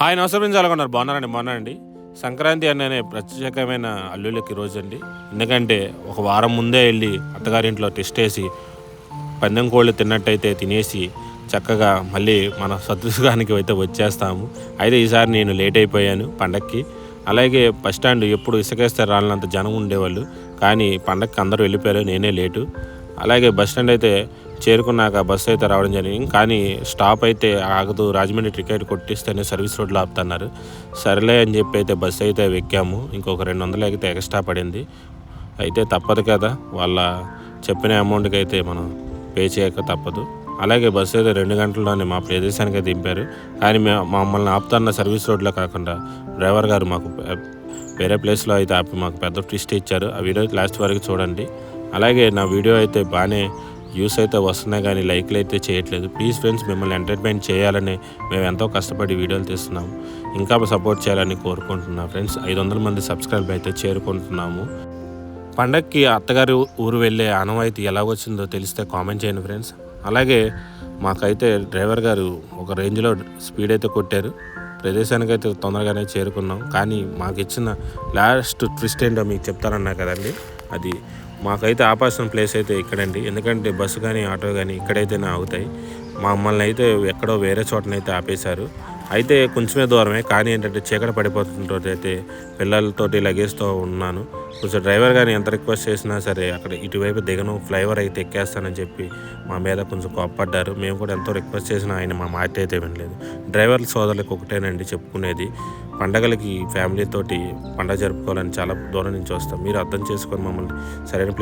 Hi నమస్కారం నుంచి అలాగొన్నారు బాగున్నారండి సంక్రాంతి అనే ప్రత్యేకమైన అల్లుళ్ళకి రోజు అండి. ఎందుకంటే ఒక వారం ముందే వెళ్ళి అత్తగారింట్లో టెస్ట్ వేసి పందెం కోళ్ళు తిన్నట్టయితే తినేసి చక్కగా మళ్ళీ మన శత్రుగానికి అయితే వచ్చేస్తాము. అయితే ఈసారి నేను లేట్ అయిపోయాను పండక్కి. అలాగే బస్ స్టాండ్ ఎప్పుడు ఇసుకేస్తే రాలినంత జనం ఉండేవాళ్ళు, కానీ పండక్కి అందరూ వెళ్ళిపోయారు, నేనే లేటు. అలాగే బస్ స్టాండ్ అయితే చేరుకున్నాక బస్సు అయితే రావడం జరిగింది, కానీ స్టాప్ అయితే ఆగదు. రాజమండ్రి టికెట్ కొట్టిస్తేనే సర్వీస్ రోడ్లో ఆపుతున్నారు. సరేలే అని చెప్పి అయితే బస్సు అయితే ఎక్కాము. ఇంకొక 200 అయితే ఎక్స్ట్రా పడింది. అయితే తప్పదు కదా, వాళ్ళ చెప్పిన అమౌంట్కి అయితే మనం పే చేయక తప్పదు. అలాగే బస్సు అయితే 2 గంటల్లోనే మా ప్రదేశానికి దింపారు. కానీ మమ్మల్ని ఆపుతున్న సర్వీస్ రోడ్లో కాకుండా డ్రైవర్ గారు మాకు వేరే ప్లేస్లో అయితే ఆపి మాకు పెద్ద ట్విస్ట్ ఇచ్చారు. ఆ వీడియో లాస్ట్ వరకు చూడండి. అలాగే నా వీడియో అయితే బాగానే వ్యూస్ అయితే వస్తున్నాయి, కానీ లైక్లు అయితే చేయట్లేదు. ప్లీజ్ ఫ్రెండ్స్, మిమ్మల్ని ఎంటర్టైన్మెంట్ చేయాలని మేము ఎంతో కష్టపడి వీడియోలు తీస్తున్నాము. ఇంకా సపోర్ట్ చేయాలని కోరుకుంటున్నాం ఫ్రెండ్స్. 500 మంది సబ్స్క్రైబ్ అయితే చేరుకుంటున్నాము. పండక్కి అత్తగారి ఊరు వెళ్ళే ఆనవాయితీ ఎలా వచ్చిందో తెలిస్తే కామెంట్ చేయండి ఫ్రెండ్స్. అలాగే మాకైతే డ్రైవర్ గారు ఒక రేంజ్లో స్పీడ్ అయితే కొట్టారు. ప్రదేశానికి అయితే తొందరగానే చేరుకున్నాం. కానీ మాకు ఇచ్చిన లాస్ట్ ట్విస్ట్ ఏంటో మీకు చెప్తారన్నా కదండి. అది మాకైతే ఆపాల్సిన ప్లేస్ అయితే ఇక్కడండి. ఎందుకంటే బస్సు కానీ ఆటో కానీ ఇక్కడైతేనే ఆగుతాయి. మమ్మల్ని అయితే ఎక్కడో వేరే చోటనైతే ఆపేశారు. అయితే కొంచెమే దూరమే, కానీ ఏంటంటే చీకటి పడిపోతుంటో అయితే పిల్లలతోటి లగేజ్తో ఉన్నాను. కొంచెం డ్రైవర్ గారిని ఎంత రిక్వెస్ట్ చేసినా సరే అక్కడ ఇటువైపు దిగను, ఫ్లైఓవర్ అయితే ఎక్కేస్తానని చెప్పి మా మీద కొంచెం కోప్పడ్డారు. మేము కూడా ఎంతో రిక్వెస్ట్ చేసినా ఆయన మా మాట అయితే వినలేదు. డ్రైవర్ సోదరులకు ఒకటేనండి చెప్పుకునేది, పండగలకి ఫ్యామిలీతోటి పండగ జరుపుకోవాలని చాలా దూరం నుంచి వస్తాం. మీరు అర్థం చేసుకొని మమ్మల్ని సరైన